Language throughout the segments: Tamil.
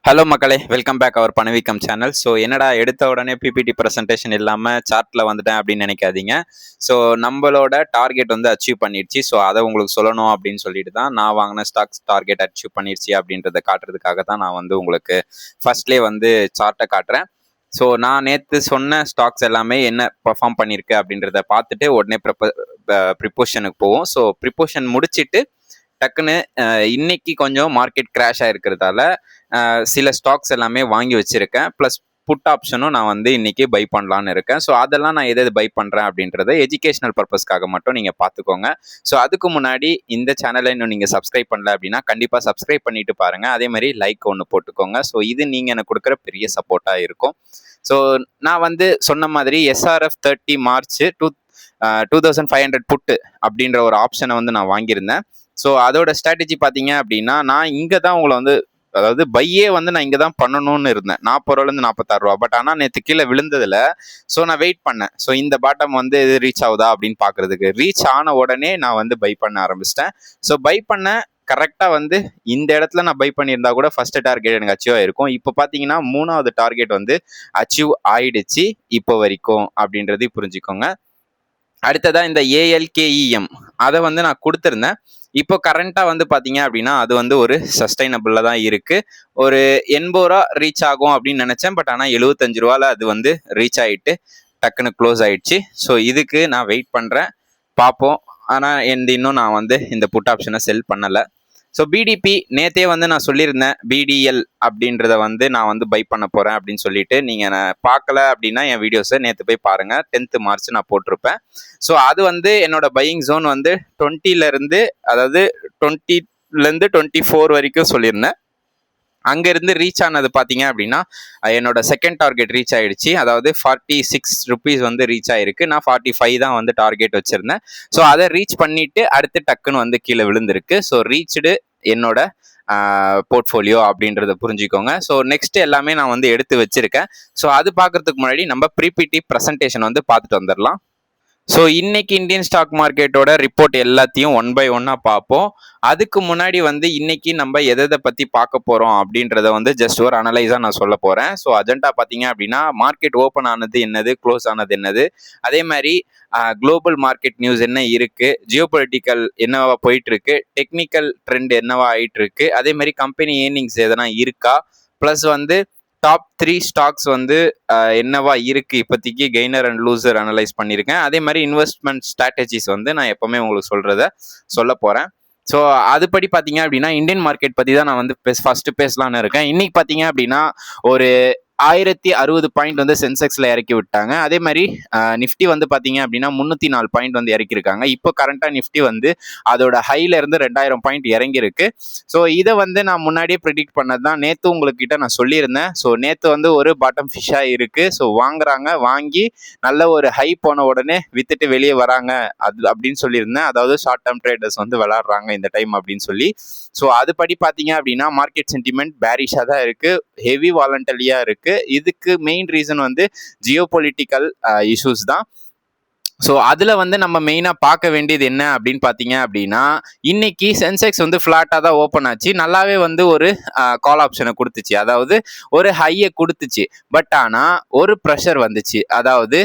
ஹலோ மக்களே, வெல்கம் பேக் அவர் பணவீக்கம் சேனல். ஸோ என்னடா எடுத்த உடனே பிபிடி ப்ரெசன்டேஷன் இல்லாமல் சார்ட்டில் வந்துட்டேன் அப்படின்னு நினைக்காதீங்க. ஸோ நம்மளோட டார்கெட் வந்து அச்சீவ் பண்ணிடுச்சு. ஸோ அதை உங்களுக்கு சொல்லணும் அப்படின்னு சொல்லிட்டு தான் நான் வாங்கின ஸ்டாக்ஸ் டார்கெட் அச்சீவ் பண்ணிடுச்சு அப்படின்றத காட்டுறதுக்காக தான் நான் வந்து உங்களுக்கு ஃபர்ஸ்ட்லேயே வந்து சார்ட்டை காட்டுறேன். ஸோ நான் நேற்று சொன்ன ஸ்டாக்ஸ் எல்லாமே என்ன பர்ஃபார்ம் பண்ணியிருக்கு அப்படின்றத பார்த்துட்டு உடனே ப்ரிப்போஷனுக்கு போவோம். ஸோ ப்ரிப்போஷன் முடிச்சுட்டு டக்குன்னு இன்னைக்கு கொஞ்சம் மார்க்கெட் கிராஷ் ஆகிருக்கிறதால சில ஸ்டாக்ஸ் எல்லாமே வாங்கி வச்சிருக்கேன். ப்ளஸ் புட் ஆப்ஷனும் நான் வந்து இன்னைக்கு பை பண்ணலான்னு இருக்கேன். ஸோ அதெல்லாம் நான் எது பை பண்ணுறேன் அப்படின்றத எஜுகேஷனல் பர்பஸ்க்காக மட்டும் நீங்கள் பார்த்துக்கோங்க. ஸோ அதுக்கு முன்னாடி இந்த சேனலை இன்னும் நீங்கள் சப்ஸ்கிரைப் பண்ணல அப்படின்னா கண்டிப்பாக சப்ஸ்கிரைப் பண்ணிட்டு பாருங்கள். அதே மாதிரி லைக் ஒன்று போட்டுக்கோங்க. ஸோ இது நீங்கள் எனக்கு கொடுக்குற பெரிய சப்போர்ட்டாக இருக்கும். ஸோ நான் வந்து சொன்ன மாதிரி SRF 30 மார்ச் 2500 புட்டு அப்படின்ற ஒரு ஆப்ஷனை வந்து நான் வாங்கியிருந்தேன். ஸோ அதோட ஸ்ட்ராட்டஜி பார்த்தீங்க அப்படின்னா, நான் இங்கே தான் உங்களை வந்து அதாவது பையே வந்து நான் இங்கே தான் பண்ணணும்னு இருந்தேன். 40 46 ரூபா. பட் ஆனால் நேற்று கீழே விழுந்ததில் ஸோ நான் வெயிட் பண்ணேன். ஸோ இந்த பாட்டம் வந்து ரீச் ஆகுதா அப்படின்னு பார்க்குறதுக்கு. ரீச் ஆன உடனே நான் வந்து பை பண்ண ஆரம்பிச்சிட்டேன். ஸோ பை பண்ண கரெக்டாக வந்து இந்த இடத்துல நான் பை பண்ணியிருந்தா கூட ஃபர்ஸ்ட் டார்கெட் எனக்கு அச்சீவ் ஆயிருக்கும். இப்போ பார்த்தீங்கன்னா 3வது டார்கெட் வந்து அச்சீவ் ஆயிடுச்சு இப்போ வரைக்கும் அப்படின்றது புரிஞ்சுக்கோங்க. அடுத்ததா இந்த ALKEM அதை வந்து நான் கொடுத்துருந்தேன். இப்போ கரண்டா வந்து பாத்தீங்க அப்படின்னா அது வந்து ஒரு சஸ்டைனபிள்ல தான் இருக்கு. ஒரு 80 ரூபா ரீச் ஆகும் அப்படின்னு நினைச்சேன். பட் ஆனால் 75 ரூபால அது வந்து ரீச் ஆயிட்டு டக்குன்னு க்ளோஸ் ஆயிடுச்சு. ஸோ இதுக்கு நான் வெயிட் பண்றேன், பார்ப்போம். ஆனால் இன்னும் நான் வந்து இந்த புட் ஆப்ஷனை செல் பண்ணலை. ஸோ பிடிபி நேற்றே வந்து நான் சொல்லியிருந்தேன், பிடிஎல் அப்படின்றத வந்து நான் வந்து பை பண்ண போகிறேன் அப்படின்னு சொல்லிட்டு. நீங்கள் நான் பார்க்கல அப்படின்னா என் வீடியோஸை நேற்று போய் பாருங்கள். 10th மார்ச் நான் போட்டிருப்பேன். ஸோ அது வந்து என்னோட பையிங் ஜோன் வந்து 20 அதாவது 20 24 வரைக்கும் சொல்லியிருந்தேன். அங்கேருந்து ரீச் ஆனது பார்த்தீங்க அப்படின்னா என்னோட செகண்ட் டார்கெட் ரீச் ஆயிடுச்சு. அதாவது 46 ருபீஸ் வந்து ரீச் ஆயிருக்கு. நான் 45 தான் வந்து டார்கெட் வச்சிருந்தேன். ஸோ அதை ரீச் பண்ணிட்டு அடுத்து டக்குன்னு வந்து கீழே விழுந்திருக்கு. ஸோ ரீச்டு என்னோட போர்ட்ஃபோலியோ அப்படின்றத புரிஞ்சுக்கோங்க. ஸோ நெக்ஸ்ட் எல்லாமே நான் வந்து எடுத்து வச்சிருக்கேன். ஸோ அது பார்க்கறதுக்கு முன்னாடி நம்ம ப்ரீபிடி ப்ரெசன்டேஷன் வந்து பார்த்துட்டு வந்துடலாம். ஸோ இன்னைக்கு இந்தியன் ஸ்டாக் மார்க்கெட்டோட ரிப்போர்ட் எல்லாத்தையும் 1 by 1 பார்ப்போம். அதுக்கு முன்னாடி வந்து இன்னைக்கு நம்ம எதை பற்றி பார்க்க போகிறோம் அப்படின்றத வந்து ஜஸ்ட் ஒரு அனலைஸாக நான் சொல்ல போகிறேன். ஸோ அஜெண்டா பார்த்தீங்க அப்படின்னா மார்க்கெட் ஓப்பன் ஆனது என்னது, க்ளோஸ் ஆனது என்னது, அதே மாதிரி குளோபல் மார்க்கெட் நியூஸ் என்ன இருக்குது, ஜியோபொலிட்டிக்கல் என்னவா போயிட்டு இருக்கு, டெக்னிக்கல் ட்ரெண்ட் என்னவா ஆயிட்டு இருக்கு, அதே மாதிரி கம்பெனி ஏர்னிங்ஸ் எதனா இருக்கா, ப்ளஸ் வந்து டாப் 3 ஸ்டாக்ஸ் வந்து என்னவா இருக்கு இப்போதைக்கு, கெய்னர் அண்ட் லூசர் அனலைஸ் பண்ணியிருக்கேன். அதே மாதிரி இன்வெஸ்ட்மெண்ட் ஸ்ட்ராட்டஜிஸ் வந்து நான் எப்பவுமே உங்களுக்கு சொல்ல போறேன். ஸோ அதுபடி பார்த்தீங்க அப்படின்னா இந்தியன் மார்க்கெட் பற்றி தான் நான் வந்து ஃபர்ஸ்ட் பேசலான்னு இருக்கேன். இன்னைக்கு பார்த்தீங்க அப்படின்னா ஒரு 1060 பாயிண்ட் வந்து சென்செக்ஸ்ல இறக்கி விட்டாங்க. அதே மாதிரி நிஃப்டி வந்து பாத்தீங்க அப்படின்னா 304 பாயிண்ட் வந்து இறக்கிருக்காங்க. இப்போ கரண்டா நிஃப்டி வந்து அதோட ஹைல இருந்து 2000 பாயிண்ட் இறங்கி இருக்கு. ஸோ இதை வந்து நான் முன்னாடியே ப்ரிடிக்ட் பண்ணது தான். நேற்று உங்ககிட்ட நான் சொல்லியிருந்தேன். ஸோ நேற்று வந்து ஒரு பாட்டம் ஃபிஷ்ஷா இருக்கு. ஸோ வாங்கி நல்ல ஒரு ஹை போன உடனே வித்துட்டு வெளியே வராங்க அது அப்படின்னு சொல்லியிருந்தேன். அதாவது ஷார்ட் டேர்ம் ட்ரேடர்ஸ் வந்து விளாடுறாங்க இந்த டைம் அப்படின்னு சொல்லி. ஸோ அதுபடி பார்த்தீங்க அப்படின்னா மார்க்கெட் சென்டிமெண்ட் பேரிஷாக தான் இருக்கு, ஹெவி வாலண்டலியா இருக்கு. இதுக்கு மெயின் ரீசன் வந்து ஜியோபொலிட்டிக்கல் இஷ்யூஸ் தான். ஸோ அதில் வந்து நம்ம மெயினாக பார்க்க வேண்டியது என்ன அப்படின்னு பார்த்தீங்க அப்படின்னா இன்னைக்கு சென்செக்ஸ் வந்து ஃப்ளாட்டாக தான் ஓப்பன் ஆச்சு. நல்லாவே வந்து ஒரு கால் ஆப்ஷனை கொடுத்துச்சு, அதாவது ஒரு ஹையை கொடுத்துச்சு. பட் ஆனால் ஒரு ப்ரெஷர் வந்துச்சு. அதாவது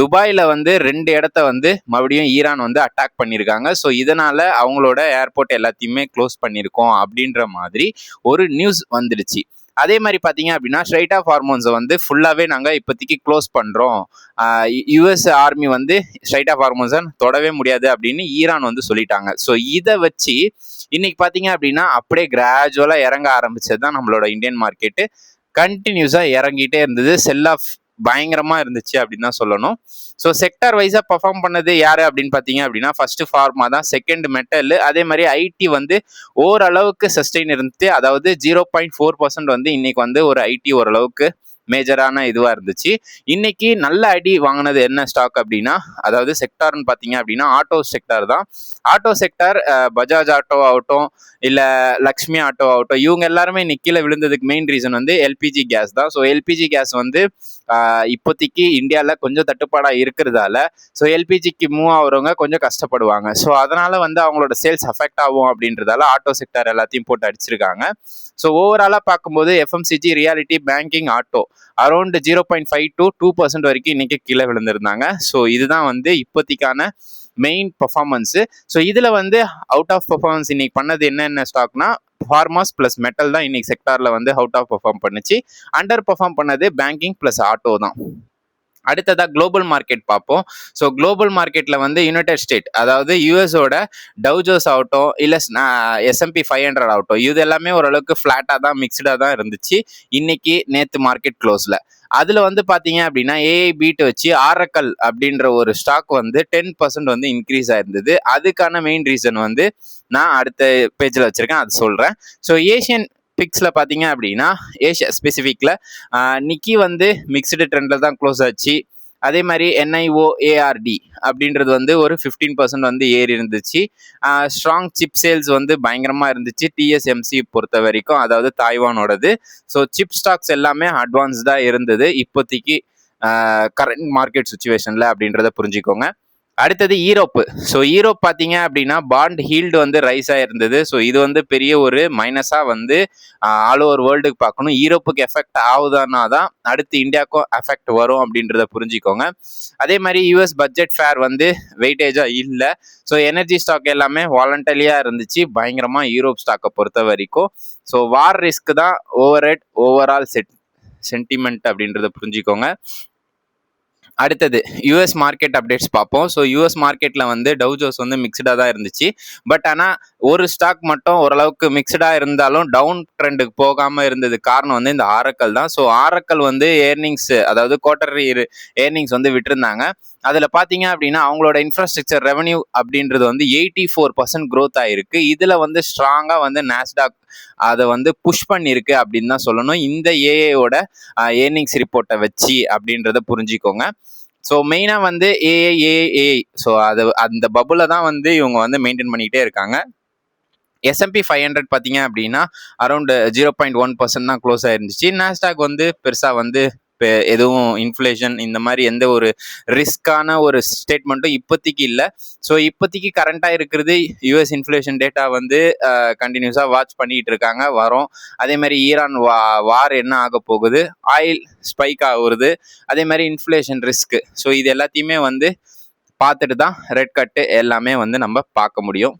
துபாயில் வந்து 2 இடத்த வந்து மறுபடியும் ஈரான் வந்து அட்டாக் பண்ணியிருக்காங்க. ஸோ இதனால அவங்களோட ஏர்போர்ட் எல்லாத்தையுமே க்ளோஸ் பண்ணியிருக்கோம் அப்படின்ற மாதிரி ஒரு நியூஸ் வந்துடுச்சு. அதே மாதிரி பார்த்தீங்க அப்படின்னா ஸ்ட்ரைட் ஆஃப் ஹார்மோன்ஸை வந்து ஃபுல்லாகவே நாங்கள் இப்போதைக்கு க்ளோஸ் பண்ணுறோம். US ஆர்மி வந்து ஸ்ட்ரைட் ஆஃப் ஹார்மோன்ஸை தொடவே முடியாது அப்படின்னு ஈரான் வந்து சொல்லிட்டாங்க. ஸோ இதை வச்சு இன்னைக்கு பார்த்தீங்க அப்படின்னா அப்படியே கிராஜுவலாக இறங்க ஆரம்பிச்சது தான் நம்மளோட இந்தியன் மார்க்கெட்டு. கண்டினியூஸாக இறங்கிட்டே இருந்தது. செல் ஆஃப் பயங்கரமாக இருந்துச்சு அப்படின்னு தான் சொல்லணும். ஸோ செக்டார் வைஸாக பர்ஃபார்ம் பண்ணது யார் அப்படின்னு பார்த்தீங்க அப்படின்னா ஃபர்ஸ்ட் ஃபார்மா தான், செகண்ட் மெட்டல், அதே மாதிரி ஐடி வந்து ஓரளவுக்கு சஸ்டெயின் இருந்துச்சு. அதாவது 0.4% வந்து இன்னைக்கு வந்து ஒரு ஐடி ஓரளவுக்கு மேஜரான இதுவாக இருந்துச்சு. இன்னைக்கு நல்ல அடி வாங்கினது என்ன ஸ்டாக் அப்படின்னா, அதாவது செக்டார்னு பார்த்தீங்க அப்படின்னா ஆட்டோ செக்டார் தான். ஆட்டோ செக்டார் பஜாஜ் ஆட்டோ ஆகட்டும், இல்லை லக்ஷ்மி ஆட்டோ ஆகட்டும், இவங்க எல்லாருமே இன்னைக்கு கீழே விழுந்ததுக்கு மெயின் ரீசன் வந்து எல்பிஜி கேஸ் தான். ஸோ எல்பிஜி கேஸ் வந்து இப்போதைக்கு இந்தியாவில் கொஞ்சம் தட்டுப்பாடாக இருக்கிறதால ஸோ எல்பிஜிக்கு மூவ் ஆகிறவங்க கொஞ்சம் கஷ்டப்படுவாங்க. ஸோ அதனால வந்து அவங்களோட சேல்ஸ் அஃபெக்ட் ஆகும் அப்படின்றதால ஆட்டோ செக்டார் எல்லாத்தையும் போட்டு அடிச்சிருக்காங்க. ஸோ ஓவராலாக பார்க்கும்போது FMCG, reality, banking, auto around 0.5 to 2% வரைக்கும் இன்னைக்கு கீழே விழுந்திருந்தாங்க. ஸோ இதுதான் வந்து இப்போதைக்கான மெயின் பர்ஃபார்மன்ஸு. ஸோ இதில் வந்து அவுட் ஆஃப் பர்ஃபார்மன்ஸ் இன்னைக்கு பண்ணது என்னென்ன ஸ்டாக்னா, ஃபார்மாஸ் பிளஸ் மெட்டல் தான் இன்னைக்கு செக்டாரில் வந்து அவுட் ஆஃப் பர்ஃபார்ம் பண்ணுச்சு. அண்டர் பர்ஃபார்ம் பண்ணது பேங்கிங் பிளஸ் ஆட்டோ தான். அடுத்ததா குளோபல் மார்க்கெட் பார்ப்போம். ஸோ குளோபல் மார்க்கெட்ல வந்து யுனைடெட் ஸ்டேட், அதாவது யூஎஸோட டவுஜோஸ் ஆகட்டும், இல்லை S&P 500 ஆகட்டும், இது எல்லாமே ஓரளவுக்கு ஃப்ளாட்டாக தான், மிக்சடாக தான் இருந்துச்சு இன்னைக்கு நேற்று மார்க்கெட் க்ளோஸில். அதில் வந்து பார்த்தீங்க அப்படின்னா ஏஐ பீட் வச்சு ஆரக்கல் அப்படின்ற ஒரு ஸ்டாக் வந்து 10% வந்து இன்க்ரீஸ் ஆயிருந்தது. அதுக்கான மெயின் ரீசன் வந்து நான் அடுத்த பேஜில் வச்சுருக்கேன், அது சொல்கிறேன். ஸோ ஏஷியன் பிக்ஸில் பார்த்தீங்க அப்படின்னா ஏஷியா ஸ்பெசிஃபிக்கில் நிக்கி வந்து மிக்சடு ட்ரெண்டில் தான் க்ளோஸ் ஆச்சு. அதே மாதிரி NIOARD அப்படின்றது வந்து ஒரு 15% வந்து ஏறி இருந்துச்சு. ஸ்ட்ராங் சிப் சேல்ஸ் வந்து பயங்கரமாக இருந்துச்சு TSMC பொறுத்த வரைக்கும், அதாவது தாய்வானோடது. ஸோ சிப் ஸ்டாக்ஸ் எல்லாமே அட்வான்ஸ்டாக இருந்தது இப்போதைக்கு கரண்ட் மார்க்கெட் சுச்சுவேஷனில் அப்படின்றத புரிஞ்சுக்கோங்க. அடுத்தது ஈரோப்பு. ஸோ ஈரோப் பார்த்தீங்க அப்படின்னா பாண்ட் ஹீல்டு வந்து ரைஸ் ஆகிருந்தது. ஸோ இது வந்து பெரிய ஒரு மைனஸாக வந்து ஆல் ஓவர் வேர்ல்டுக்கு பார்க்கணும். ஈரோப்புக்கு எஃபெக்ட் ஆகுதானா தான் அடுத்து இந்தியாவுக்கும் எஃபெக்ட் வரும் அப்படின்றத புரிஞ்சுக்கோங்க. அதே மாதிரி US பட்ஜெட் ஃபேர் வந்து வெயிட்டேஜாக இல்லை. ஸோ எனர்ஜி ஸ்டாக் எல்லாமே வாலண்டரியாக இருந்துச்சு பயங்கரமாக ஈரோப் ஸ்டாக்கை பொறுத்த வரைக்கும். ஸோ வார் ரிஸ்க் தான் ஓவரால் சென்டிமெண்ட் அப்படின்றத புரிஞ்சுக்கோங்க. அடுத்தது யூஎஸ் மார்க்கெட் அப்டேட்ஸ் பார்ப்போம். ஸோ யூஎஸ் மார்க்கெட்டில் வந்து டவுஜோஸ் வந்து மிக்சடாக தான் இருந்துச்சு. பட் ஆனால் ஒரு ஸ்டாக் மட்டும் ஓரளவுக்கு மிக்சடாக இருந்தாலும் டவுன் ட்ரெண்டுக்கு போகாமல் இருந்தது காரணம் வந்து இந்த ஆரக்கல் தான். ஸோ ஆரக்கல் வந்து ஏர்னிங்ஸ், அதாவது குவார்டர்லி ஏர்னிங்ஸ் வந்து விட்டுருந்தாங்க. அதில் பார்த்தீங்க அப்படின்னா அவங்களோட இன்ஃப்ராஸ்ட்ரக்சர் ரெவன்யூ அப்படின்றது வந்து 84% க்ரோத் ஆகிருக்கு. இதில் வந்து ஸ்ட்ராங்காக வந்து நாஸ்டாக் அதை வந்து புஷ் பண்ணியிருக்கு அப்படின்னு தான் சொல்லணும், இந்த ஏஏயோட ஏர்னிங்ஸ் ரிப்போர்ட்டை வச்சு அப்படின்றத புரிஞ்சுக்கோங்க. ஸோ மெயினாக வந்து ஏஐ ஸோ அது அந்த பபுளை தான் வந்து இவங்க வந்து மெயின்டைன் பண்ணிக்கிட்டே இருக்காங்க. S&P 500 பார்த்தீங்க அப்படின்னா அரௌண்ட் 0.1% தான் க்ளோஸ் ஆயிருந்துச்சு. நாஸ்டாக் வந்து பெருசாக வந்து எதுவும் இன்ஃப்ளேஷன் இந்த மாதிரி எந்த ஒரு ரிஸ்கான ஒரு ஸ்டேட்மெண்ட்டும் இப்போதைக்கு இல்லை. ஸோ இப்போதைக்கு கரண்ட்டாக இருக்கிறது US இன்ஃப்ளேஷன் டேட்டா வந்து கண்டினியூஸாக வாட்ச் பண்ணிகிட்டு இருக்காங்க, வரும். அதே மாதிரி ஈரான் வார் என்ன ஆக போகுது, ஆயில் ஸ்பைக் ஆகுறது, அதே மாதிரி இன்ஃப்ளேஷன் ரிஸ்க்கு. ஸோ இது எல்லாத்தையுமே வந்து பார்த்துட்டு தான் ரெட் கட்டு எல்லாமே வந்து நம்ம பார்க்க முடியும்.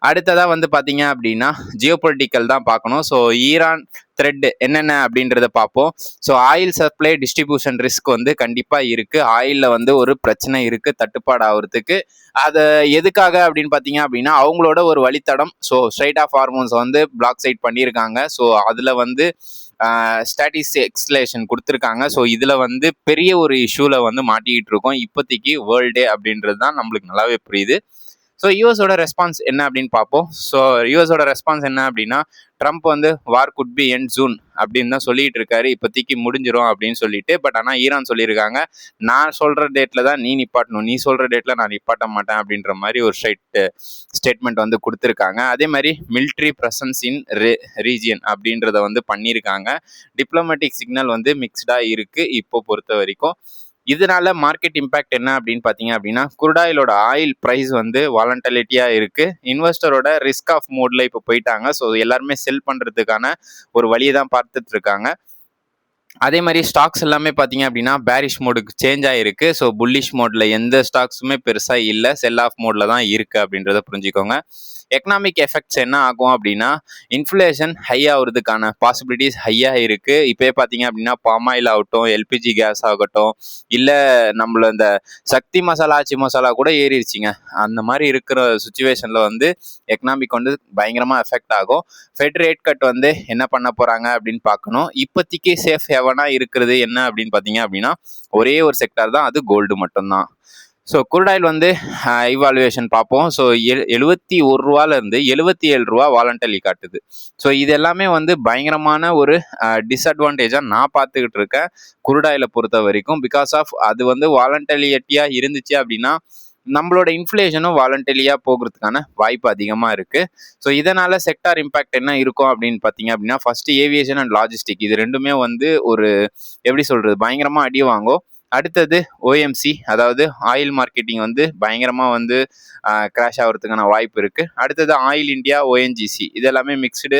அடுத்ததாக வந்து பார்த்தீங்க அப்படின்னா ஜியோபொலிட்டிக்கல் தான் பார்க்கணும். ஸோ ஈரான் த்ரெட் என்னென்ன அப்படின்றத பார்ப்போம். So oil supply distribution risk வந்து கண்டிப்பாக இருக்குது. ஆயிலில் வந்து ஒரு பிரச்சனை இருக்குது தட்டுப்பாடு ஆகிறதுக்கு. அதை எதுக்காக அப்படின்னு பார்த்தீங்க அப்படின்னா அவங்களோட ஒரு வழித்தடம், ஸோ ஸ்ட்ரைட் ஆஃப் ஹார்மோன்ஸ் வந்து பிளாக் சைட் பண்ணியிருக்காங்க. ஸோ அதில் வந்து ஸ்டாட்டிஸ் எக்ஸ்லேஷன் கொடுத்துருக்காங்க. ஸோ இதில் வந்து பெரிய ஒரு இஷ்யூவில் வந்து மாட்டிக்கிட்டு இருக்கோம் இப்போதைக்கு வேர்ல்டே அப்படின்றது தான் நம்மளுக்கு நல்லாவே புரியுது. ஸோ யூஎஸோட ரெஸ்பான்ஸ் என்ன அப்படின்னு பார்ப்போம். ஸோ யூஎஸோட ரெஸ்பான்ஸ் என்ன அப்படின்னா ட்ரம்ப் வந்து வார் குட் பி எண்ட் ஜூன் அப்படின்னு தான் சொல்லிட்டு இருக்காரு, இப்போதைக்கு முடிஞ்சிடும் அப்படின்னு சொல்லிட்டு. பட் ஆனால் ஈரான் சொல்லியிருக்காங்க நான் சொல்கிற டேட்டில் தான் நீ நிப்பாட்டணும், நீ சொல்கிற டேட்டில் நான் நிப்பாட்ட மாட்டேன் அப்படின்ற மாதிரி ஒரு ஸ்டேட்மெண்ட் வந்து கொடுத்துருக்காங்க. அதே மாதிரி மிலிட்ரி ப்ரெசன்ஸ் இன் ரீஜியன் அப்படின்றத வந்து பண்ணியிருக்காங்க. டிப்ளமேட்டிக் சிக்னல் வந்து மிக்ஸ்டாக இருக்குது இப்போ பொறுத்த வரைக்கும். இதனால மார்க்கெட் இம்பேக்ட் என்ன அப்படின்னு பார்த்தீங்க அப்படின்னா குருடாயிலோட ஆயில் ப்ரைஸ் வந்து வாலண்டிலிட்டியாக இருக்குது. இன்வெஸ்டரோட ரிஸ்க் ஆஃப் மோடில் இப்போ போயிட்டாங்க. ஸோ எல்லாருமே செல் பண்ணுறதுக்கான ஒரு வழியை தான் பார்த்துட்டு இருக்காங்க. அதே மாதிரி ஸ்டாக்ஸ் எல்லாமே பார்த்தீங்க அப்படின்னா பேரிஷ் மோடுக்கு சேஞ்ச் ஆகிருக்கு. ஸோ புல்லிஷ் மோடில் எந்த ஸ்டாக்ஸுமே பெருசாக இல்லை, செல் ஆஃப் மோடில் தான் இருக்குது அப்படின்றத புரிஞ்சுக்கோங்க. எக்கனாமிக் எஃபெக்ட்ஸ் என்ன ஆகும் அப்படின்னா இன்ஃப்ளேஷன் ஹை ஆகுறதுக்கான பாசிபிலிட்டிஸ் ஹையாக இருக்குது. இப்போயே பார்த்தீங்க அப்படின்னா பாமாயில் ஆகட்டும், எல்பிஜி கேஸ் ஆகட்டும், இல்லை நம்மள இந்த சக்தி மசாலா, ஆச்சி மசாலா கூட ஏறிடுச்சிங்க. அந்த மாதிரி இருக்கிற சுச்சுவேஷனில் வந்து எக்கனாமிக் வந்து பயங்கரமாக எஃபெக்ட் ஆகும். ஃபெட் ரேட் கட் வந்து என்ன பண்ண போகிறாங்க அப்படின்னு பார்க்கணும். இப்போதைக்கு சேஃப் ஹெவனாக இருக்கிறது என்ன அப்படின்னு பார்த்தீங்க அப்படின்னா ஒரே ஒரு செக்டார் தான், அது கோல்டு மட்டும்தான். ஸோ குரூட் ஆயில் வந்து இவாலுவேஷன் பார்ப்போம். ஸோ ரூ. 71 ரூ. 77 வாலண்டலி காட்டுது. ஸோ இது எல்லாமே வந்து பயங்கரமான ஒரு டிஸ்அட்வான்டேஜாக நான் பார்த்துக்கிட்டு இருக்கேன் குரூட் ஆயிலை பொறுத்த வரைக்கும். பிகாஸ் ஆஃப் அது வந்து வாலண்டலிட்டியாக இருந்துச்சு அப்படின்னா நம்மளோட இன்ஃப்ளேஷனும் வாலண்டலியாக போகிறதுக்கான வாய்ப்பு அதிகமாக இருக்குது. ஸோ இதனால் செக்டார் இம்பேக்ட் என்ன இருக்கும் அப்படின்னு பார்த்தீங்க அப்படின்னா, ஃபஸ்ட்டு ஏவியேஷன் அண்ட் லாஜிஸ்டிக் இது ரெண்டுமே வந்து ஒரு எப்படி சொல்கிறது பயங்கரமாக அடி வாங்கும். அடுத்தது ஓஎம்சி, அதாவது ஆயில் மார்க்கெட்டிங் வந்து பயங்கரமாக வந்து கிராஷ் ஆகிறதுக்கான வாய்ப்பு இருக்குது. அடுத்தது ஆயில் இந்தியா, ஓஎன்ஜிசி இது எல்லாமே மிக்ஸ்டு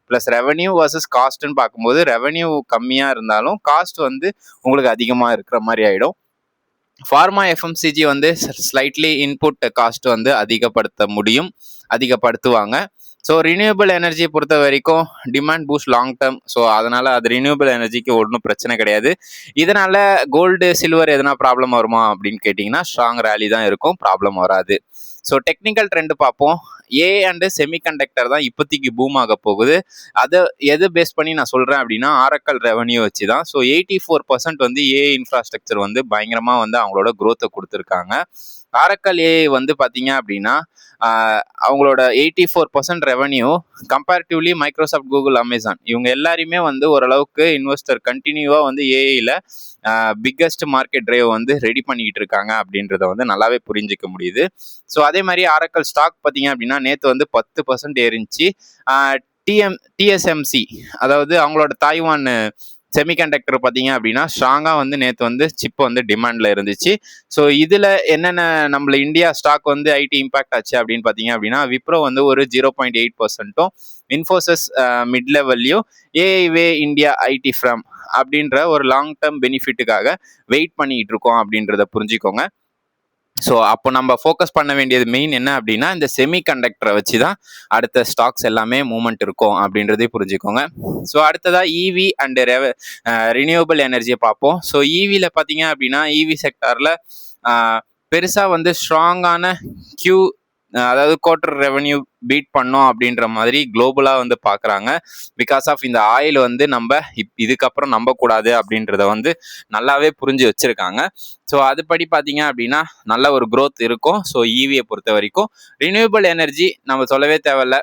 ப்ளஸ் ரெவன்யூ வர்சஸ் காஸ்ட்டுன்னு பார்க்கும்போது ரெவன்யூ கம்மியாக இருந்தாலும் காஸ்ட் வந்து உங்களுக்கு அதிகமாக இருக்கிற மாதிரி ஆகிடும். ஃபார்மா எஃப்எம்சிஜி வந்து ஸ்லைட்லி இன்புட் காஸ்ட் வந்து அதிகப்படுத்துவாங்க. ஸோ ரினியூவபிள் எனர்ஜியை பொறுத்த வரைக்கும் demand boost long term. So அதனால் அது ரினியூவபிள் எனர்ஜிக்கு ஒன்றும் பிரச்சனை கிடையாது. இதனால் கோல்டு சில்வர் எதனா ப்ராப்ளம் வருமா அப்படின்னு கேட்டிங்கன்னா ஸ்ட்ராங் ரேலி தான் இருக்கும், ப்ராப்ளம் வராது. ஸோ டெக்னிக்கல் ட்ரெண்டு பார்ப்போம். ஏ அண்டு செமிகண்டக்டர் தான் இப்போதைக்கு பூம் ஆக போகுது. அதை எது பேஸ் பண்ணி நான் சொல்கிறேன் அப்படின்னா ஆரக்கல் ரெவன்யூ வச்சு தான். ஸோ 84% வந்து ஏ இன்ஃப்ராஸ்ட்ரக்சர் வந்து பயங்கரமாக வந்து அவங்களோட க்ரோத்தை கொடுத்துருக்காங்க. ஆரக்கல் ஏ வந்து பார்த்தீங்க அப்படின்னா அவங்களோட 84% revenue comparatively Microsoft, Google, Amazon இவங்க எல்லாருமே வந்து ஓரளவுக்கு இன்வெஸ்டர் கண்டினியூவாக வந்து ஏஐயில் பிக்கஸ்ட் மார்க்கெட் ட்ரைவ் வந்து ரெடி பண்ணிக்கிட்டு இருக்காங்க அப்படின்றத வந்து நல்லாவே புரிஞ்சிக்க முடியுது. ஸோ அதே மாதிரி ஆரக்கல் ஸ்டாக் பார்த்தீங்க அப்படின்னா நேற்று வந்து 10% ஏறிச்சு. டிஎஸ்எம்சி அதாவது அவங்களோட தாய்வான் செமிகண்டக்டர் பார்த்தீங்க அப்படின்னா ஸ்ட்ராங்காக வந்து நேற்று வந்து சிப் வந்து டிமாண்டில் இருந்துச்சு. ஸோ இதில் என்னென்ன நம்மள இந்தியா ஸ்டாக் வந்து ஐடி இம்பாக்ட் ஆச்சு அப்படின்னு பார்த்தீங்க அப்படின்னா விப்ரோ வந்து ஒரு 0.8%, இன்ஃபோசிஸ் மிட் லெவல்லையும், ஏஐவே இந்தியா ஐடி ஃப்ரம் அப்படின்ற ஒரு லாங் டேர்ம் பெனிஃபிட்டுக்காக வெயிட் பண்ணிக்கிட்டு இருக்கோம் அப்படின்றத புரிஞ்சுக்கோங்க. ஸோ அப்போ நம்ம ஃபோக்கஸ் பண்ண வேண்டியது மெயின் என்ன அப்படின்னா இந்த செமிகண்டக்டரை வச்சு தான் அடுத்த ஸ்டாக்ஸ் எல்லாமே மூவ்மெண்ட் இருக்கும் அப்படின்றதையும் புரிஞ்சுக்கோங்க. ஸோ அடுத்ததாக இவி அண்ட் ரினியூவபிள் எனர்ஜியை பார்ப்போம். ஸோ இவியில் பார்த்தீங்க அப்படின்னா இவி செக்டாரில் பெருசாக வந்து ஸ்ட்ராங்கான அதாவது குவார்டர் ரெவன்யூ பீட் பண்ணோம் அப்படின்ற மாதிரி குளோபலாக வந்து பார்க்குறாங்க. பிகாஸ் ஆஃப் இந்த ஆயில் வந்து நம்ம இதுக்கப்புறம் நம்பக்கூடாது அப்படின்றத வந்து நல்லாவே புரிஞ்சு வச்சுருக்காங்க. ஸோ அதுபடி பார்த்தீங்க அப்படின்னா நல்ல ஒரு க்ரோத் இருக்கும். ஸோ ஈவியை பொறுத்த வரைக்கும் ரினியூவபிள் எனர்ஜி நம்ம சொல்லவே தேவையில்ல,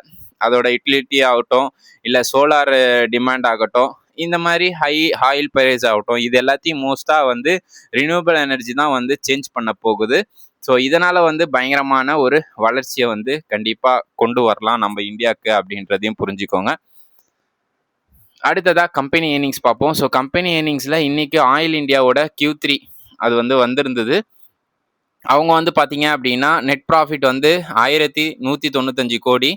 அதோட யூட்டிலிட்டி ஆகட்டும் இல்லை சோலார் டிமாண்ட் ஆகட்டும் இந்த மாதிரி ஆயில் ப்ரைஸ் ஆகட்டும் இது எல்லாத்தையும் மோஸ்ட்டாக வந்து ரினியூவபிள் எனர்ஜி தான் வந்து சேஞ்ச் பண்ண போகுது. ஸோ இதனால் வந்து பயங்கரமான ஒரு வளர்ச்சியை வந்து கண்டிப்பாக கொண்டு வரலாம் நம்ம இந்தியாவுக்கு அப்படின்றதையும் புரிஞ்சுக்கோங்க. அடுத்ததாக கம்பெனி ஏர்னிங்ஸ் பார்ப்போம். ஸோ கம்பெனி ஏர்னிங்ஸில் இன்றைக்கி ஆயில் இந்தியாவோட Q3 அது வந்து வந்திருந்தது. அவங்க வந்து பார்த்தீங்க அப்படின்னா நெட் ப்ராஃபிட் வந்து 1195 கோடி.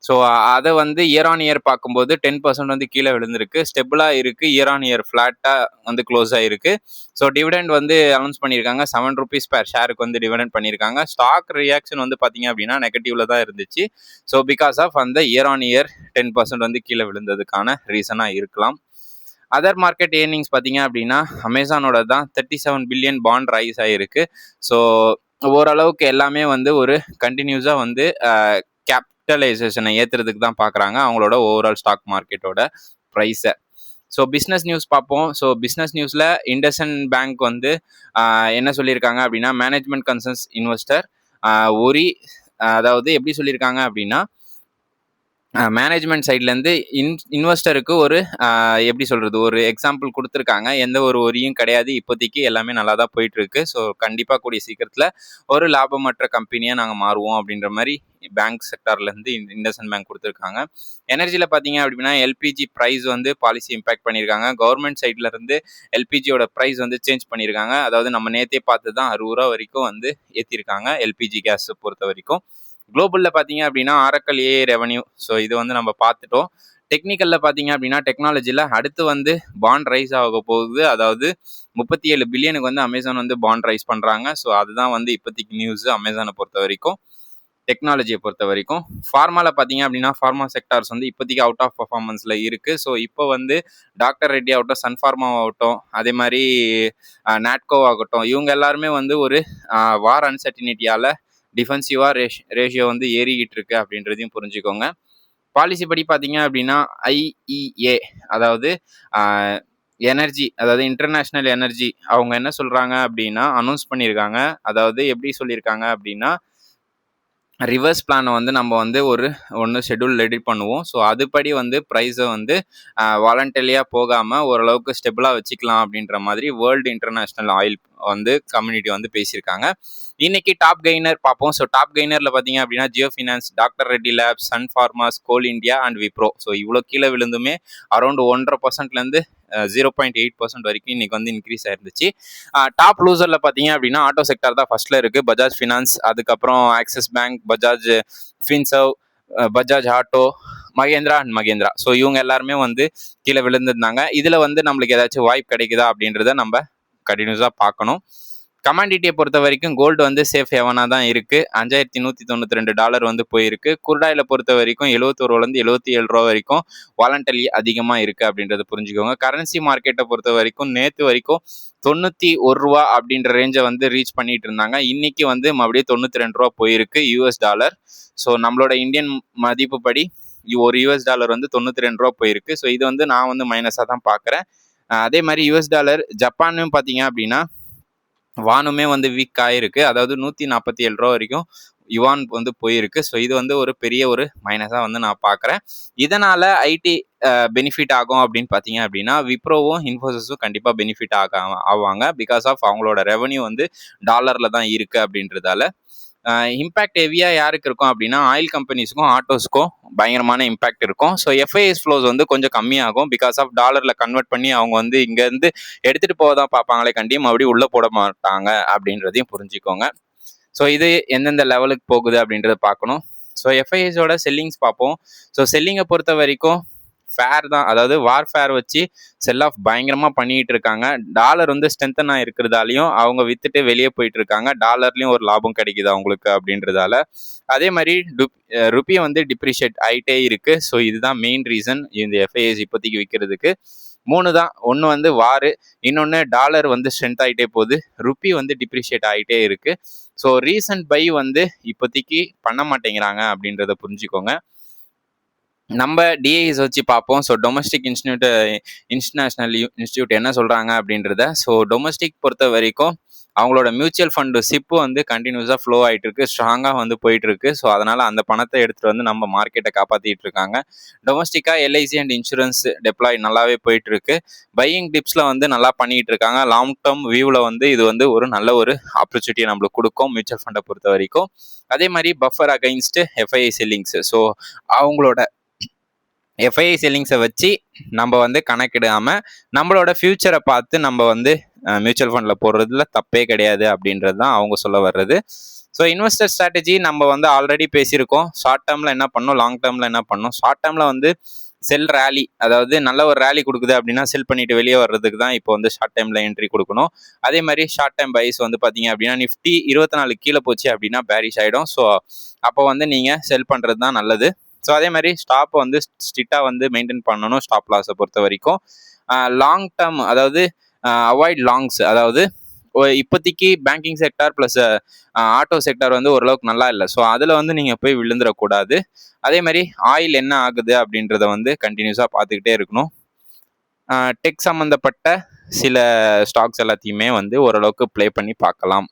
ஸோ அதை வந்து இயர் ஆன் இயர் பார்க்கும்போது 10% வந்து கீழே விழுந்திருக்கு, ஸ்டெபிளாக இருக்குது, இயர் ஆன் இயர் ஃப்ளாட்டாக வந்து க்ளோஸ் ஆகிருக்கு. ஸோ டிவிடெண்ட் வந்து அனௌன்ஸ் பண்ணியிருக்காங்க, ₹7 per ஷேருக்கு வந்து டிவிடெண்ட் பண்ணியிருக்காங்க. ஸ்டாக் ரியாக்ஷன் வந்து பார்த்தீங்க அப்படின்னா நெகட்டிவ்ல தான் இருந்துச்சு. ஸோ பிகாஸ் ஆஃப் அந்த இயர் ஆன் இயர் 10% வந்து கீழே விழுந்ததுக்கான ரீசனாக இருக்கலாம். அதர் மார்க்கெட் ஏர்னிங்ஸ் பார்த்தீங்க அப்படின்னா அமேசானோட தான் 37 பில்லியன் பாண்ட் ரைஸ் ஆகிருக்கு. ஸோ ஓரளவுக்கு எல்லாமே வந்து ஒரு கண்டினியூஸாக வந்து கேபிட்டலைசேஷனை ஏற்றுறதுக்கு தான் பார்க்குறாங்க அவங்களோட ஓவரால் ஸ்டாக் மார்க்கெட்டோட ப்ரைஸை. ஸோ பிஸ்னஸ் நியூஸ் பார்ப்போம். ஸோ பிஸ்னஸ் நியூஸில் இண்டஸ்இண்ட் பேங்க் வந்து என்ன சொல்லியிருக்காங்க அப்படின்னா மேனேஜ்மெண்ட் கன்சர்ன்ஸ் இன்வெஸ்டர் அதாவது எப்படி சொல்லியிருக்காங்க அப்படின்னா மேனேஜ்மெண்ட் சைட்லேருந்து இன்வெஸ்டருக்கு ஒரு எப்படி சொல்கிறது ஒரு எக்ஸாம்பிள் கொடுத்துருக்காங்க. எந்த ஒரு ஒரியும் கிடையாது, இப்போதைக்கு எல்லாமே நல்லா தான் போயிட்டுருக்கு. ஸோ கண்டிப்பாக கூடிய சீக்கிரத்தில் ஒரு லாபமற்ற கம்பெனியாக நாங்கள் மாறுவோம் அப்படின்ற மாதிரி பேங்க் செக்டார்லேருந்து இண்டஸ்இண்ட் பேங்க் கொடுத்துருக்காங்க. எனர்ஜியில் பார்த்தீங்க அப்படின்னா எல்பிஜி ப்ரைஸ் வந்து பாலிசி இம்பேக்ட் பண்ணியிருக்காங்க. கவர்மெண்ட் சைட்லேருந்து எல்பிஜியோட ப்ரைஸ் வந்து சேஞ்ச் பண்ணியிருக்காங்க. அதாவது நம்ம நேற்றே பார்த்து தான் ₹60 வரைக்கும் வந்து ஏற்றிருக்காங்க எல்பிஜி கேஸ் பொறுத்த வரைக்கும். குளோபலில் பார்த்தீங்க அப்படின்னா ஆரக்கல் ஏஐ ரெவன்யூ, ஸோ இது வந்து நம்ம பார்த்துட்டோம். டெக்னிக்கலில் பார்த்தீங்க அப்படின்னா டெக்னாலஜியில் அடுத்து வந்து பாண்ட் ரைஸ் ஆக போகுது. அதாவது 37 பில்லியனுக்கு வந்து அமேசான் வந்து பாண்ட் ரைஸ் பண்ணுறாங்க. ஸோ அதுதான் வந்து இப்போதைக்கு நியூஸு அமேசானை பொறுத்த வரைக்கும். டெக்னாலஜியை பொறுத்த வரைக்கும் ஃபார்மாவில் பார்த்தீங்க அப்படின்னா ஃபார்மா செக்டார்ஸ் வந்து இப்போதைக்கு அவுட் ஆஃப் பர்ஃபார்மன்ஸில் இருக்குது. ஸோ இப்போ வந்து டாக்டர் ரெட்டி ஆகட்டும், சன்ஃபார்மா ஆகட்டும், அதே மாதிரி நாட்கோ ஆகட்டும், இவங்க எல்லாருமே வந்து ஒரு வார் அன்சர்டினிட்டியால் டிஃபென்சிவாக ரேஷியோ வந்து ஏறிக்கிட்டு இருக்கு அப்படின்றதையும் புரிஞ்சுக்கோங்க. பாலிசி படி பார்த்தீங்க அப்படின்னா ஐஇஏ அதாவது எனர்ஜி, அதாவது இன்டர்நேஷனல் எனர்ஜி அவங்க என்ன சொல்றாங்க அப்படின்னா அனௌன்ஸ் பண்ணியிருக்காங்க. அதாவது எப்படி சொல்லியிருக்காங்க அப்படின்னா, ரிவர்ஸ் பிளானை வந்து நம்ம வந்து ஒன்று ஷெட்யூல் ரெடி பண்ணுவோம். ஸோ அதுபடி வந்து ப்ரைஸை வந்து வாலண்டரியாக போகாமல் ஓரளவுக்கு ஸ்டெபிளாக வச்சுக்கலாம் அப்படின்ற மாதிரி வேர்ல்டு இன்டர்நேஷ்னல் ஆயில் வந்து கம்யூனிட்டி வந்து பேசியிருக்காங்க. இன்னைக்கு டாப் கெய்னர் பார்ப்போம். ஸோ டாப் கெய்னரில் பார்த்தீங்க அப்படின்னா Jio Finance, Doctor Reddy Labs, Sun Pharmas, Coal India and Wipro. So இவ்வளோ கீழே விழுந்துமே அரௌண்ட் 1.5%லேருந்து 0.8% வரைக்கும் இன்னைக்கு வந்து இன்க்ரீஸ் ஆயிருந்துச்சு. டாப் லூசரில் பார்த்தீங்க அப்படின்னா ஆட்டோ செக்டார் தான் ஃபர்ஸ்ட்ல இருக்கு. பஜாஜ் ஃபினான்ஸ், அதுக்கப்புறம் Axis Bank, Bajaj Finserv, Bajaj Auto, Mahindra and Mahindra. So இவங்க எல்லாருமே வந்து கீழே விழுந்திருந்தாங்க. இதில் வந்து நம்மளுக்கு ஏதாச்சும் வாய்ப்பு கிடைக்குதா அப்படின்றத நம்ம கண்டினியூஸாக பார்க்கணும். கமாண்டிட்டியை பொறுத்த வரைக்கும் கோல்டு வந்து சேஃப் ஹெவனாக தான் இருக்குது. $5,192 வந்து போயிருக்கு. குருடாயில் பொறுத்த வரைக்கும் 71 77 வரைக்கும் வாலண்டலி அதிகமாக இருக்குது அப்படின்றத புரிஞ்சுக்கோங்க. கரன்சி மார்க்கெட்டை பொறுத்த வரைக்கும் நேற்று வரைக்கும் $91 அப்படின்ற ரேஞ்சை வந்து ரீச் பண்ணிட்டு இருந்தாங்க. இன்னைக்கு வந்து மறுபடியும் $92 போயிருக்கு US$. ஸோ நம்மளோட இந்தியன் மதிப்பு படி ஒரு US$ வந்து $92 போயிருக்கு. ஸோ இது வந்து நான் வந்து மைனஸாக தான் பார்க்குறேன். அதே மாதிரி US$, ஜப்பானும் பார்த்தீங்க அப்படின்னா வானுமே வந்து வீக் ஆயிருக்கு. அதாவது $147 வரைக்கும் யுவான் வந்து போயிருக்கு. ஸோ இது வந்து ஒரு பெரிய ஒரு மைனஸாக வந்து நான் பார்க்குறேன். இதனால் ஐடி பெனிஃபிட் ஆகும் அப்படின்னு பார்த்தீங்க அப்படின்னா விப்ரோவும் இன்ஃபோசிஸும் கண்டிப்பாக பெனிஃபிட் ஆவாங்க. பிகாஸ் ஆஃப் அவங்களோட ரெவன்யூ வந்து டாலரில் தான் இருக்குது அப்படின்றதால. இம்பேக்ட் ஹெவியாக யாருக்கு இருக்கும் அப்படின்னா ஆயில் கம்பெனிஸுக்கும் ஆட்டோஸ்க்கும் பயங்கரமான இம்பேக்ட் இருக்கும். ஸோ எஃப்ஐஎஸ் ஃப்ளோஸ் வந்து கொஞ்சம் கம்மியாகும். பிகாஸ் ஆஃப் டாலரில் கன்வெர்ட் பண்ணி அவங்க வந்து இங்கேருந்து எடுத்துகிட்டு போக தான் பார்ப்பாங்களே கண்டியும் மறுபடியும் உள்ளே போட மாட்டாங்க அப்படின்றதையும் புரிஞ்சுக்கோங்க. ஸோ இது எந்தெந்த லெவலுக்கு போகுது அப்படின்றத பார்க்கணும். ஸோ எஃப்ஐஎஸோட செல்லிங்ஸ் பார்ப்போம். ஸோ செல்லிங்கை பொறுத்த வரைக்கும் ஃபேர் தான், அதாவது வார்ஃபேர் வச்சு செல் ஆஃப் பயங்கரமாக பண்ணிட்டு இருக்காங்க. டாலர் வந்து ஸ்ட்ரென்தனாக இருக்கிறதாலையும் அவங்க வித்துட்டு வெளியே போயிட்டு இருக்காங்க. டாலர்லையும் ஒரு லாபம் கிடைக்குது அவங்களுக்கு அப்படின்றதால. அதே மாதிரி ருப்பி வந்து டிப்ரிஷியேட் ஆகிட்டே இருக்கு. ஸோ இதுதான் மெயின் ரீசன் இந்த எஃப்ஐஎஸ் இப்போதைக்கு விற்கிறதுக்கு. 3 தான். ஒன்று வந்து வாரு, இன்னொன்று டாலர் வந்து ஸ்ட்ரென்த் ஆகிட்டே போகுது, ருப்பி வந்து டிப்ரிஷியேட் ஆகிட்டே இருக்கு. ஸோ ரீசன்ட் பை வந்து இப்போதைக்கு பண்ண மாட்டேங்கிறாங்க அப்படின்றத புரிஞ்சுக்கோங்க. நம்ம டிஐஸ் வச்சு பார்ப்போம். ஸோ டொமஸ்டிக் இன்டர்நேஷ்னல் இன்ஸ்டியூட் என்ன சொல்கிறாங்க அப்படின்றத. ஸோ டொமஸ்டிக் பொறுத்த வரைக்கும் அவங்களோட மியூச்சுவல் ஃபண்டு சிப்பு வந்து கண்டினியூஸாக ஃப்ளோ ஆகிட்டு இருக்கு, ஸ்ட்ராங்காக வந்து போயிட்டு இருக்கு. ஸோ அதனால் அந்த பணத்தை எடுத்துகிட்டு வந்து நம்ம மார்க்கெட்டை காப்பாற்றிட்டு இருக்காங்க. டொமஸ்டிக்காக எல்ஐசி அண்ட் இன்சூரன்ஸ் டெப்ளாய் நல்லாவே போயிட்டு இருக்கு. பையிங் டிப்ஸில் வந்து நல்லா பண்ணிட்டு இருக்காங்க. லாங் டேர்ம் வியூவில் வந்து இது வந்து ஒரு நல்ல ஒரு ஆப்பர்ச்சுனிட்டியை நம்மளுக்கு கொடுக்கும் மியூச்சுவல் ஃபண்டை பொறுத்த வரைக்கும். அதே மாதிரி பஃபர் அகைன்ஸ்ட் எஃப்ஐஐ செல்லிங்ஸ். ஸோ அவங்களோட எஃப்ஐஐ செல்லிங்ஸை வச்சு நம்ம வந்து கணக்கிடாமல் நம்மளோட ஃபியூச்சரை பார்த்து நம்ம வந்து மியூச்சுவல் ஃபண்டில் போடுறதுல தப்பே கிடையாது அப்படின்றது தான் அவங்க சொல்ல வர்றது. ஸோ இன்வெஸ்டர் ஸ்ட்ராட்டஜி நம்ம வந்து ஆல்ரெடி பேசியிருக்கோம். ஷார்ட் டேர்மில் என்ன பண்ணணும், லாங் டேர்மில் என்ன பண்ணணும். ஷார்ட் டேர்மில் வந்து செல் ரேலி, அதாவது நல்ல ஒரு ரேலி கொடுக்குது அப்படின்னா செல் பண்ணிட்டு வெளியே வர்றதுக்கு தான் இப்போ வந்து ஷார்ட் டைமில் என்ட்ரி கொடுக்கணும். அதே மாதிரி ஷார்ட் டைம் பைஸ் வந்து பார்த்தீங்க அப்படின்னா நிஃப்டி 24 கீழே போச்சு அப்படின்னா பேரிஷ் ஆகிடும். ஸோ அப்போ வந்து நீங்கள் செல் பண்ணுறது தான் நல்லது. ஸோ அதே மாதிரி ஸ்டாப்பை வந்து ஸ்ட்ரிக்டாக வந்து மெயின்டைன் பண்ணணும். ஸ்டாப் லாஸை பொறுத்த வரைக்கும் லாங் டேர்ம், அதாவது அவாய்ட் லாங்ஸ், அதாவது இப்போதைக்கு banking sector plus auto sector வந்து ஓரளவுக்கு நல்லா இல்லை. ஸோ அதில் வந்து நீங்கள் போய் விழுந்துடக்கூடாது. அதே மாதிரி ஆயில் என்ன ஆகுது அப்படின்றத வந்து கண்டினியூஸாக பார்த்துக்கிட்டே இருக்கணும். டெக் சம்மந்தப்பட்ட சில ஸ்டாக்ஸ் எல்லாத்தையுமே வந்து ஓரளவுக்கு ப்ளே பண்ணி பார்க்கலாம்.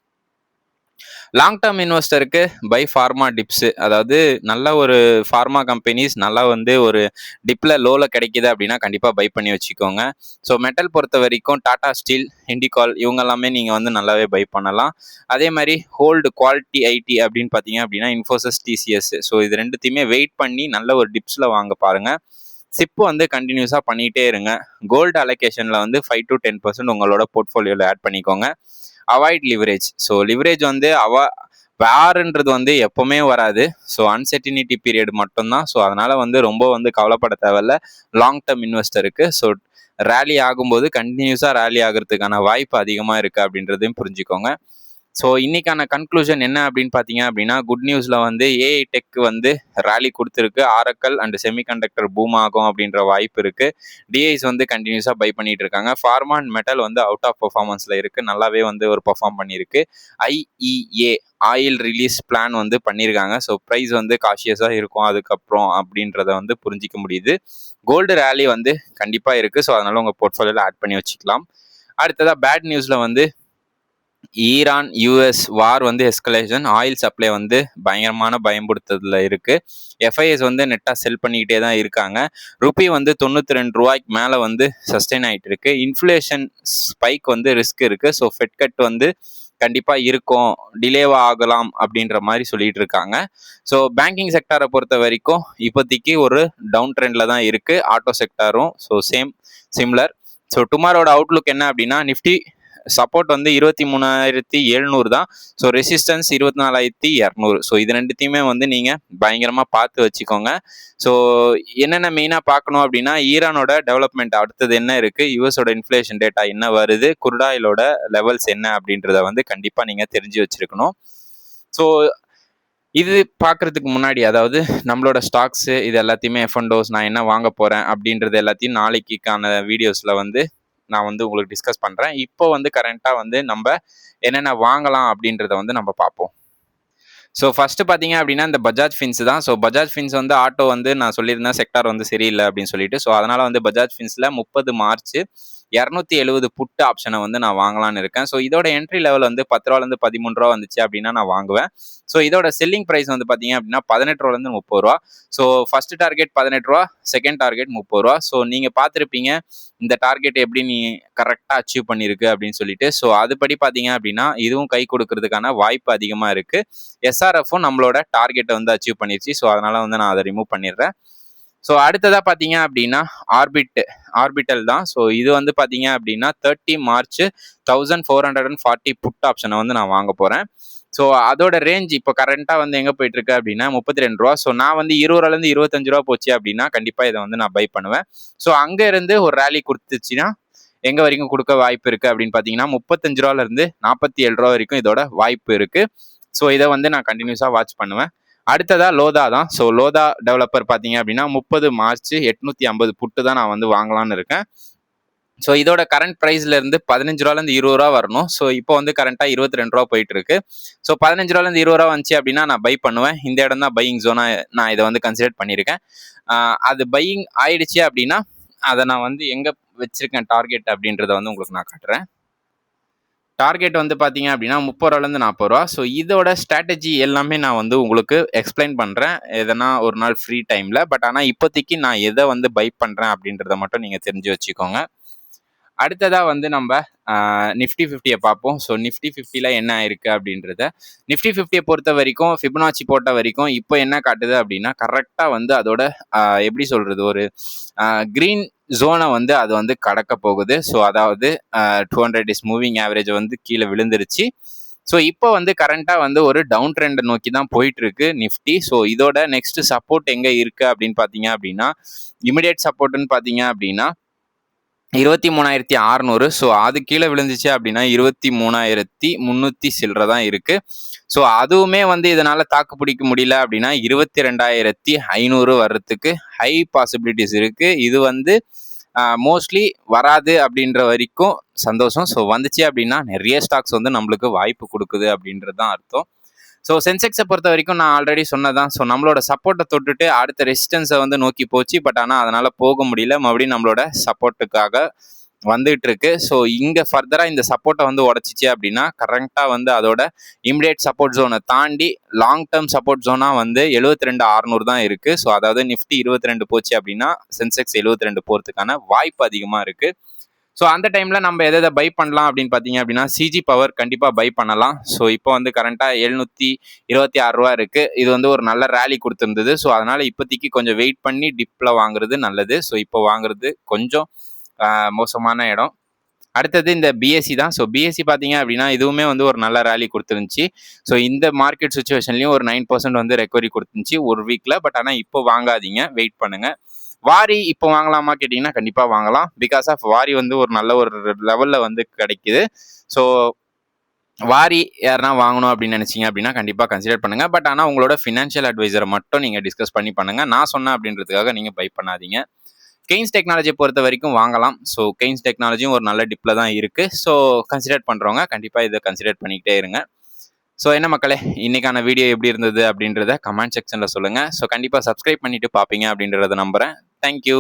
லாங் டேர்ம் இன்வெஸ்டருக்கு பை ஃபார்மா டிப்ஸு, அதாவது நல்ல ஒரு ஃபார்மா கம்பெனிஸ் நல்லா வந்து ஒரு டிப்பில் லோவில் கிடைக்கிது அப்படின்னா கண்டிப்பாக பை பண்ணி வச்சுக்கோங்க. ஸோ மெட்டல் பொறுத்த வரைக்கும் டாடா ஸ்டீல், இண்டிகால் இவங்க எல்லாமே நீங்கள் வந்து நல்லாவே பை பண்ணலாம். அதே மாதிரி ஹோல்டு குவாலிட்டி ஐடி அப்படின்னு பார்த்தீங்க அப்படின்னா இன்ஃபோசிஸ், டிசிஎஸ். ஸோ இது ரெண்டுத்தையுமே வெயிட் பண்ணி நல்ல ஒரு டிப்ஸில் வாங்க பாருங்கள். சிப்பு வந்து கண்டினியூஸாக பண்ணிகிட்டே இருங்க. கோல்டு அலோகேஷனில் வந்து 5 to 10% உங்களோட போர்ட்ஃபோலியோவில் ஆட் பண்ணிக்கோங்க. Avoid leverage. ஸோ லிவரேஜ் வந்து வேறுன்றது வந்து எப்போவுமே வராது. ஸோ அன்சர்டினிட்டி பீரியட் மட்டும்தான். ஸோ அதனால் வந்து ரொம்ப வந்து கவலைப்பட தேவையில்ல லாங் டேர்ம் இன்வெஸ்டருக்கு. ஸோ ரேலி ஆகும்போது கண்டினியூஸாக ரேலி ஆகிறதுக்கான வாய்ப்பு அதிகமாக இருக்குது அப்படின்றதையும் புரிஞ்சுக்கோங்க. ஸோ இன்னைக்கான கன்க்ளூஷன் என்ன அப்படின்னு பார்த்தீங்க அப்படின்னா, குட் நியூஸில் வந்து ஏஐ டெக் வந்து ரேலி கொடுத்துருக்கு. ஆரக்கல் அண்ட் செமிகண்டக்டர் பூம் ஆகும் அப்படின்ற வாய்ப்பு இருக்குது. டிஐஸ் வந்து கண்டினியூஸாக பை பண்ணிட்டு இருக்காங்க. ஃபார்மா அண்ட் மெட்டல் வந்து அவுட் ஆஃப் பர்ஃபார்மன்ஸில் இருக்குது. நல்லாவே வந்து ஒரு பர்ஃபார்ம் பண்ணியிருக்கு. ஐஇஏ ஆயில் ரிலீஸ் பிளான் வந்து பண்ணியிருக்காங்க. ஸோ ப்ரைஸ் வந்து காஷியஸாக இருக்கும் அதுக்கப்புறம் அப்படின்றத வந்து புரிஞ்சிக்க முடியுது. கோல்டு ரேலி வந்து கண்டிப்பாக இருக்குது. ஸோ அதனால் உங்கள் போர்ட்ஃபோலியோவில் ஆட் பண்ணி வச்சுக்கலாம். அடுத்ததாக பேட் நியூஸில் வந்து ஈரான் யூஎஸ் வார் வந்து எஸ்கலேஷன், ஆயில் சப்ளை வந்து பயங்கரமான பயன்படுத்துறதுல இருக்கு. எஃப்ஐஎஸ் வந்து நெட்டாக செல் பண்ணிக்கிட்டே தான் இருக்காங்க. ருப்பி வந்து 92 ரூபாய்க்கு மேலே வந்து சஸ்டெயின் ஆகிட்டு இருக்கு. இன்ஃப்ளேஷன் ஸ்பைக் வந்து ரிஸ்க் இருக்கு. ஸோ ஃபெட் கட் வந்து கண்டிப்பாக இருக்கும், டிலேவாக ஆகலாம் அப்படின்ற மாதிரி சொல்லிட்டு இருக்காங்க. ஸோ பேங்கிங் செக்டாரை பொறுத்த வரைக்கும் இப்போதைக்கு ஒரு டவுன் ட்ரெண்டில் தான் இருக்குது. ஆட்டோ செக்டாரும் ஸோ சிம்லர். ஸோ டுமாரோட அவுட்லுக் என்ன அப்படின்னா, நிஃப்டி சப்போர்ட் வந்து 23,700 தான். So resistance 24,200. ஸோ இது ரெண்டுத்தையுமே வந்து நீங்கள் பயங்கரமாக பார்த்து வச்சுக்கோங்க. ஸோ என்னென்ன மெயினாக பார்க்கணும் அப்படின்னா, ஈரானோட டெவலப்மெண்ட் அடுத்தது என்ன இருக்குது, யூஎஸோட இன்ஃப்ளேஷன் டேட்டா என்ன வருது, குருடாயிலோட லெவல்ஸ் என்ன அப்படின்றத வந்து கண்டிப்பாக நீங்கள் தெரிஞ்சு வச்சுருக்கணும். ஸோ இது பார்க்குறதுக்கு முன்னாடி, அதாவது நம்மளோட ஸ்டாக்ஸு இது எல்லாத்தையுமே எஃப்என்டோஸ் நான் என்ன வாங்க போகிறேன் அப்படின்றது எல்லாத்தையும் நாளைக்கான வீடியோஸில் வந்து நான் வந்து உங்களுக்கு டிஸ்கஸ் பண்ணுறேன். இப்போ வந்து கரண்ட்டாக வந்து நம்ம என்னென்ன வாங்கலாம் அப்படின்றத வந்து நம்ம பார்ப்போம். ஸோ ஃபஸ்ட்டு பார்த்தீங்க அப்படின்னா இந்த பஜாஜ் ஃபின்ஸ் தான். ஸோ பஜாஜ் ஃபின்ஸ் வந்து ஆட்டோ வந்து நான் சொல்லியிருந்தேன் செக்டார் வந்து சரியில்லை அப்படின்னு சொல்லிட்டு. ஸோ அதனால் வந்து பஜாஜ் ஃபின்ஸில் 30 மார்ச் 270 புட்டு ஆப்ஷனை வந்து நான் வாங்கலான்னு இருக்கேன். ஸோ இதோட என்ட்ரி லெவல் வந்து 10 ரூபாலேருந்து 13 ரூபா வந்துச்சு அப்படின்னா நான் வாங்குவேன். ஸோ இதோட செல்லிங் ப்ரைஸ் வந்து பார்த்தீங்க அப்படின்னா 18 ரூபாலேருந்து 30 ரூபா. ஸோ ஃபர்ஸ்ட் டார்கெட் 18 ரூபா, செகண்ட் டார்கெட் 30 ரூபா. ஸோ நீங்கள் பார்த்துருப்பீங்க இந்த டார்கெட் எப்படி நீ கரெக்டாக அச்சீவ் பண்ணியிருக்கு அப்படின்னு சொல்லிட்டு. ஸோ அதுபடி பார்த்தீங்க அப்படின்னா இதுவும் கை கொடுக்கறதுக்கான வாய்ப்பு அதிகமாக இருக்குது. எஸ்ஆர்எஃப்பும் நம்மளோட டார்கெட்டை வந்து அச்சீவ் பண்ணிடுச்சு. ஸோ அதனால் வந்து நான் அதை ரிமூவ் பண்ணிடுறேன். ஸோ அடுத்ததாக பார்த்தீங்க அப்படின்னா ஆர்பிட்டல் தான். ஸோ இது வந்து பார்த்தீங்க அப்படின்னா 30 மார்ச் 1440 புட் ஆப்ஷனை வந்து நான் வாங்க போகிறேன். ஸோ அதோட ரேஞ்ச் இப்போ கரண்ட்டாக வந்து எங்கே போயிட்டு இருக்கு அப்படின்னா 32 ரூபா. ஸோ நான் வந்து 20 ரூபாலேருந்து 25 ரூபா போச்சு அப்படின்னா கண்டிப்பாக இதை வந்து நான் பை பண்ணுவேன். ஸோ அங்கேருந்து ஒரு ரேலி கொடுத்துச்சுன்னா எங்கே வரைக்கும் கொடுக்க வாய்ப்பு இருக்குது அப்படின்னு பார்த்தீங்கன்னா 35 ரூபாலேருந்து 47 ரூபா வரைக்கும் இதோட வாய்ப்பு இருக்குது. ஸோ இதை வந்து நான் கண்டினியூஸாக வாட்ச் பண்ணுவேன். அடுத்ததாக லோதா தான். ஸோ லோதா டெவலப்பர் பார்த்தீங்க அப்படின்னா 30 மார்ச் 850 புட்டு தான் நான் வந்து வாங்கலான்னு இருக்கேன். ஸோ இதோட கரண்ட் ப்ரைஸ்லேருந்து 15 ரூபாலேருந்து 20 ரூபா வரணும். ஸோ இப்போ வந்து கரண்ட்டாக 22 ரூபா போயிட்டு இருக்கு. ஸோ 15 ரூபாலேருந்து 20 ரூபா வந்துச்சு அப்படின்னா நான் பை பண்ணுவேன். இந்த இடம் தான் பையிங் ஜோனாக நான் இதை வந்து கன்சிடர் பண்ணியிருக்கேன். அது பையிங் ஆயிடுச்சு அப்படின்னா அதை நான் வந்து எங்கே வச்சிருக்கேன் டார்கெட் அப்படின்றத வந்து உங்களுக்கு நான் காட்டுறேன். டார்கெட் வந்து பார்த்தீங்க அப்படின்னா 30 ரூபாலேருந்து 40 ரூபா. ஸோ இதோட ஸ்ட்ராட்டஜி எல்லாமே நான் வந்து உங்களுக்கு எக்ஸ்பிளைன் பண்ணுறேன் எதனா ஒரு நாள் ஃப்ரீ டைமில். பட் ஆனால் இப்போதைக்கு நான் எதை வந்து பை பண்ணுறேன் அப்படின்றத மட்டும் நீங்கள் தெரிஞ்சு வச்சுக்கோங்க. அடுத்ததாக வந்து நம்ம நிஃப்டி 50 பார்ப்போம். ஸோ நிஃப்டி 50ல என்ன ஆயிருக்கு அப்படின்றத. நிஃப்டி 50 பொறுத்த வரைக்கும் ஃபிபனாச்சி போட்ட வரைக்கும் இப்போ என்ன காட்டுது அப்படின்னா கரெக்டாக வந்து அதோட எப்படி சொல்கிறது, ஒரு க்ரீன் ஜோனை வந்து அது வந்து கடக்க போகுது. ஸோ அதாவது 200 டேஸ் மூவிங் ஆவரேஜ் வந்து கீழே விழுந்துருச்சு. ஸோ இப்போ வந்து கரண்ட்டாக வந்து ஒரு டவுன் ட்ரெண்டை நோக்கி தான் போயிட்டு இருக்கு நிஃப்டி. ஸோ இதோட நெக்ஸ்ட் சப்போர்ட் எங்கே இருக்கு அப்படின்னு பார்த்தீங்க அப்படின்னா, இமிடியேட் சப்போர்ட்னு பார்த்தீங்க அப்படின்னா 23,600. ஸோ அது கீழே விழுந்துச்சு அப்படின்னா 23,300 சில்லற தான் இருக்கு. ஸோ அதுவுமே வந்து இதனால தாக்கு பிடிக்க முடியல அப்படின்னா 22,500 வர்றதுக்கு ஹை பாசிபிலிட்டிஸ் இருக்கு. இது வந்து மோஸ்ட்லி வராது அப்படின்ற வரைக்கும் சந்தோஷம். ஸோ வந்துச்சு அப்படின்னா நிறைய ஸ்டாக்ஸ் வந்து நம்மளுக்கு வாய்ப்பு கொடுக்குது அப்படின்றது தான் அர்த்தம். ஸோ சென்செக்ஸை பொறுத்த வரைக்கும் நான் ஆல்ரெடி சொன்னதான். ஸோ நம்மளோட சப்போர்ட்டை தொட்டுட்டு அடுத்த ரெசிஸ்டன்ஸை வந்து நோக்கி போச்சு. பட் ஆனால் அதனால் போக முடியல. மறுபடியும் நம்மளோட சப்போர்ட்டுக்காக வந்துகிட்டு இருக்கு. ஸோ இங்கே ஃபர்தராக இந்த சப்போர்ட்டை வந்து உடச்சிச்சு அப்படின்னா கரெக்டாக வந்து அதோட இமிடியேட் சப்போர்ட் ஜோனை தாண்டி லாங் டேர்ம் சப்போர்ட் ஜோனாக வந்து 72,600 தான் இருக்குது. ஸோ அதாவது நிஃப்டி 22 போச்சு அப்படின்னா சென்செக்ஸ் 72 போகிறதுக்கான வாய்ப்பு அதிகமாக இருக்குது. ஸோ அந்த டைமில் நம்ம எதை பை பண்ணலாம் அப்படின்னு பார்த்தீங்க அப்படின்னா சிஜி பவர் கண்டிப்பாக பை பண்ணலாம். ஸோ இப்போ வந்து கரண்ட்டாக 726 ரூபா இருக்குது. இது வந்து ஒரு நல்ல ரேலி கொடுத்துருந்தது. ஸோ அதனால் இப்போதைக்கு கொஞ்சம் வெயிட் பண்ணி டிப்பில் வாங்குறது நல்லது. ஸோ இப்போ வாங்குறது கொஞ்சம் மோசமான இடம். அடுத்தது இந்த பிஎஸ்சி தான். ஸோ பிஎஸ்சி பார்த்தீங்க அப்படின்னா இதுவுமே வந்து ஒரு நல்ல ரேலி கொடுத்துருந்துச்சு. ஸோ இந்த மார்க்கெட் சுச்சுவேஷன்லையும் ஒரு 9% வந்து ரெக்கவரி கொடுத்துருந்துச்சு ஒரு வீக்கில். பட் ஆனால் இப்போ வாங்காதீங்க, வெயிட் பண்ணுங்கள். வாரி இப்போ வாங்கலாமா கேட்டிங்கன்னா கண்டிப்பாக வாங்கலாம். பிகாஸ் ஆஃப் வாரி வந்து ஒரு நல்ல ஒரு லெவலில் வந்து கிடைக்குது. ஸோ வாரி யாருனா வாங்கணும் அப்படின்னு நினைச்சீங்க அப்படின்னா கண்டிப்பாக கன்சிடர் பண்ணுங்க. பட் ஆனால் உங்களோட ஃபினான்ஷியல் அட்வைசரை மட்டும் நீங்கள் டிஸ்கஸ் பண்ணி பண்ணுங்க. நான் சொன்னேன் அப்படின்றதுக்காக நீங்கள் பை பண்ணாதீங்க. கெய்ன்ஸ் டெக்னாலஜி பொறுத்த வரைக்கும் வாங்கலாம். ஸோ கெய்ன்ஸ் டெக்னாலஜியும் ஒரு நல்ல டிப்பில் தான் இருக்குது. ஸோ கன்சிடர் பண்ணுறவங்க கண்டிப்பாக இதை கன்சிடர் பண்ணிக்கிட்டே இருங்க. ஸோ என்ன மக்களே, இன்னைக்கான வீடியோ எப்படி இருந்தது அப்படின்றத கமெண்ட் செக்ஷனில் சொல்லுங்கள். ஸோ கண்டிப்பாக சப்ஸ்கிரைப் பண்ணிட்டு பார்ப்பீங்க அப்படின்றத நம்புகிறேன். தேங்க்யூ.